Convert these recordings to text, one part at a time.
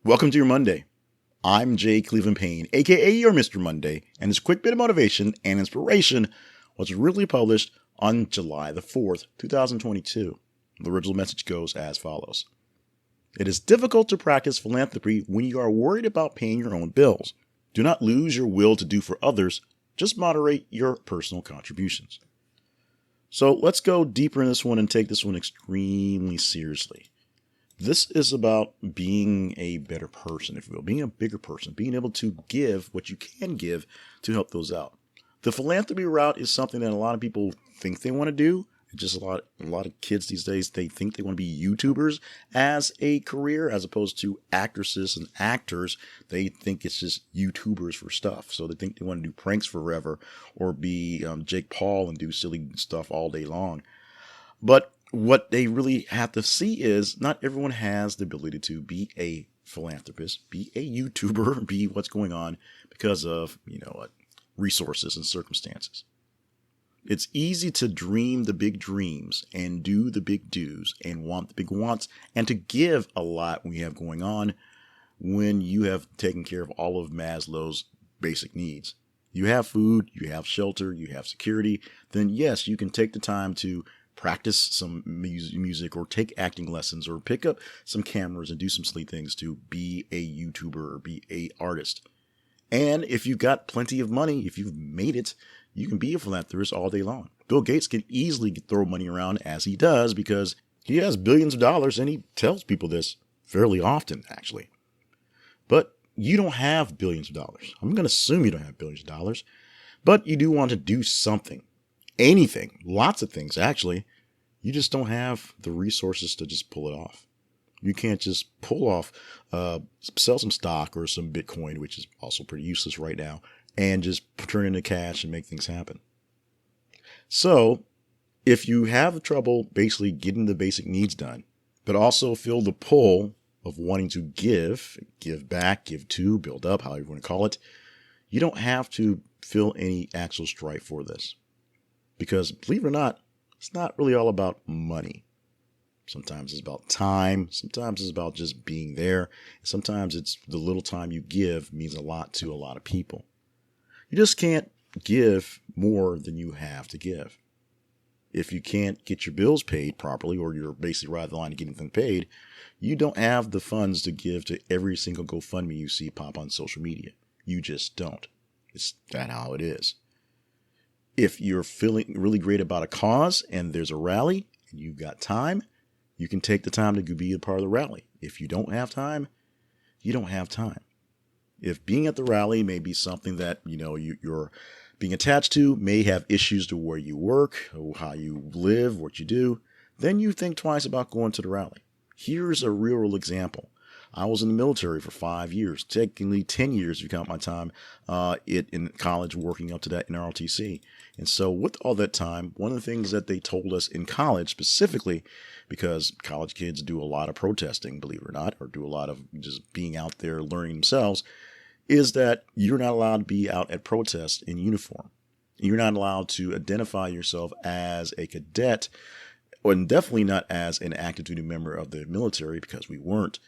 Welcome to your Monday. I'm J Cleveland Payne, aka your Mr. Monday, and this quick bit of motivation and inspiration was really published on July the 4th, 2022. The original message goes as follows. It is difficult to practice philanthropy when you are worried about paying your own bills. Do not lose your will to do for others, just moderate your personal contributions. So let's go deeper in this one and take this one extremely seriously. This is about being a better person, if you will, being a bigger person, being able to give what you can give to help those out. The philanthropy route is something that a lot of people think they want to do. Just a lot of kids these days, they think they want to be YouTubers as a career, as opposed to actresses and actors. They think it's just YouTubers for stuff. So they think they want to do pranks forever or be Jake Paul and do silly stuff all day long. But what they really have to see is not everyone has the ability to be a philanthropist, be a YouTuber, be what's going on because of, resources and circumstances. It's easy to dream the big dreams and do the big do's and want the big wants and to give a lot when you have going on when you have taken care of all of Maslow's basic needs. You have food, you have shelter, you have security, then yes, you can take the time to practice some music or take acting lessons or pick up some cameras and do some silly things to be a YouTuber or be a artist. And if you've got plenty of money, if you've made it, you can be a philanthropist all day long. Bill Gates can easily throw money around as he does because he has billions of dollars and he tells people this fairly often, actually. But you don't have billions of dollars. I'm going to assume you don't have billions of dollars, but you do want to do something. Anything, lots of things actually. You just don't have the resources to just pull it off. You can't just pull off, sell some stock or some Bitcoin, which is also pretty useless right now, and just turn it into cash and make things happen. So if you have trouble basically getting the basic needs done, but also feel the pull of wanting to give back, give to, build up, however you want to call it, you don't have to feel any actual strife for this. Because believe it or not, it's not really all about money. Sometimes it's about time. Sometimes it's about just being there. Sometimes it's the little time you give means a lot to a lot of people. You just can't give more than you have to give. If you can't get your bills paid properly, or you're basically right on the line of getting them paid, you don't have the funds to give to every single GoFundMe you see pop on social media. You just don't. It's that how it is. If you're feeling really great about a cause and there's a rally and you've got time, you can take the time to be a part of the rally. If you don't have time, you don't have time. If being at the rally may be something that, you're being attached to, may have issues to where you work, or how you live, what you do, then you think twice about going to the rally. Here's a real example. I was in the military for 5 years, technically 10 years if you count my time in college working up to that in ROTC. And so with all that time, one of the things that they told us in college specifically, because college kids do a lot of protesting, believe it or not, or do a lot of just being out there learning themselves, is that you're not allowed to be out at protests in uniform. You're not allowed to identify yourself as a cadet, and definitely not as an active duty member of the military, because we weren't.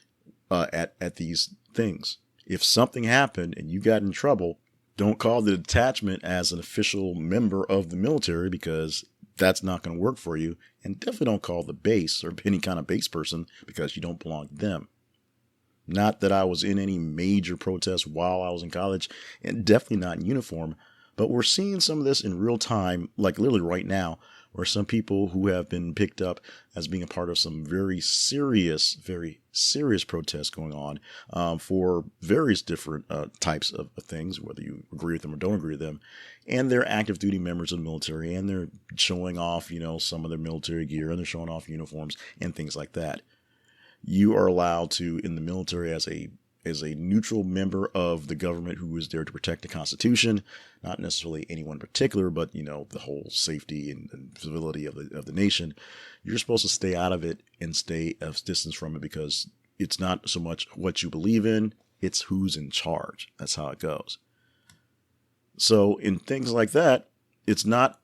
At these things. If something happened and you got in trouble, don't call the detachment as an official member of the military, because that's not going to work for you. And definitely don't call the base or any kind of base person, because you don't belong to them. Not that I was in any major protests while I was in college, and definitely not in uniform, but we're seeing some of this in real time, like literally right now, where some people who have been picked up as being a part of some very serious protests going on for various different types of things, whether you agree with them or don't agree with them. And they're active duty members of the military, and they're showing off, some of their military gear, and they're showing off uniforms and things like that. You are allowed to, in the military, as a neutral member of the government who is there to protect the Constitution, not necessarily anyone in particular, but, the whole safety and civility of the nation. You're supposed to stay out of it and stay a distance from it, because it's not so much what you believe in, it's who's in charge. That's how it goes. So in things like that, it's not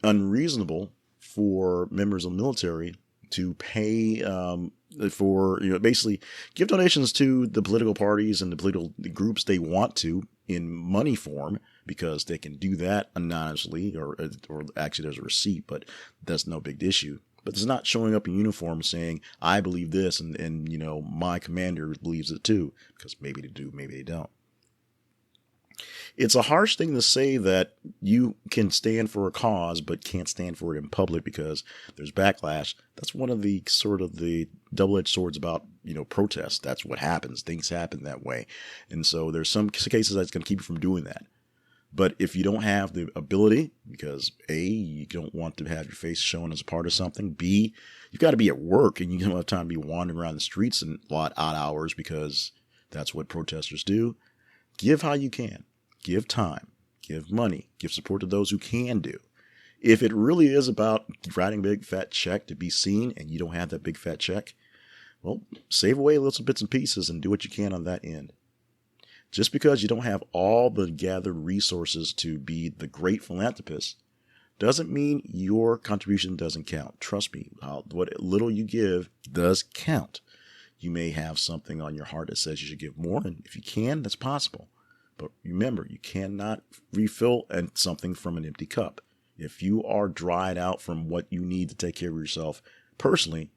unreasonable for members of the military to pay for, basically give donations to the political parties and the political groups they want to in money form, because they can do that anonymously, or actually there's a receipt, but that's no big issue. But it's not showing up in uniform saying, I believe this, and my commander believes it too, because maybe they do, maybe they don't. It's a harsh thing to say that you can stand for a cause but can't stand for it in public because there's backlash. That's one of the sort of the double-edged swords about, protests. That's what happens. Things happen that way. And so there's some cases that's going to keep you from doing that. But if you don't have the ability, because A, you don't want to have your face shown as a part of something. B, you've got to be at work and you don't have time to be wandering around the streets in odd hours because that's what protesters do. Give how you can. Give time, give money, give support to those who can do. If it really is about writing a big fat check to be seen and you don't have that big fat check, well, save away little bits and pieces and do what you can on that end. Just because you don't have all the gathered resources to be the great philanthropist doesn't mean your contribution doesn't count. Trust me, what little you give does count. You may have something on your heart that says you should give more, and if you can, that's possible. But remember, you cannot refill something from an empty cup. If you are dried out from what you need to take care of yourself personally,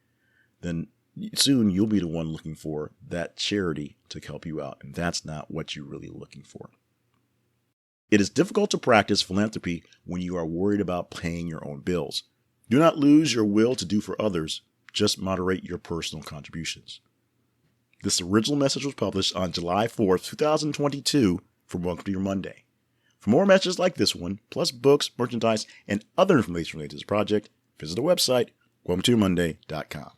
then soon you'll be the one looking for that charity to help you out. And that's not what you're really looking for. It is difficult to practice philanthropy when you are worried about paying your own bills. Do not lose your will to do for others. Just moderate your personal contributions. This original message was published on July 4th, 2022 from Welcome to Your Monday. For more messages like this one, plus books, merchandise, and other information related to this project, visit the website, welcometoyourmonday.com.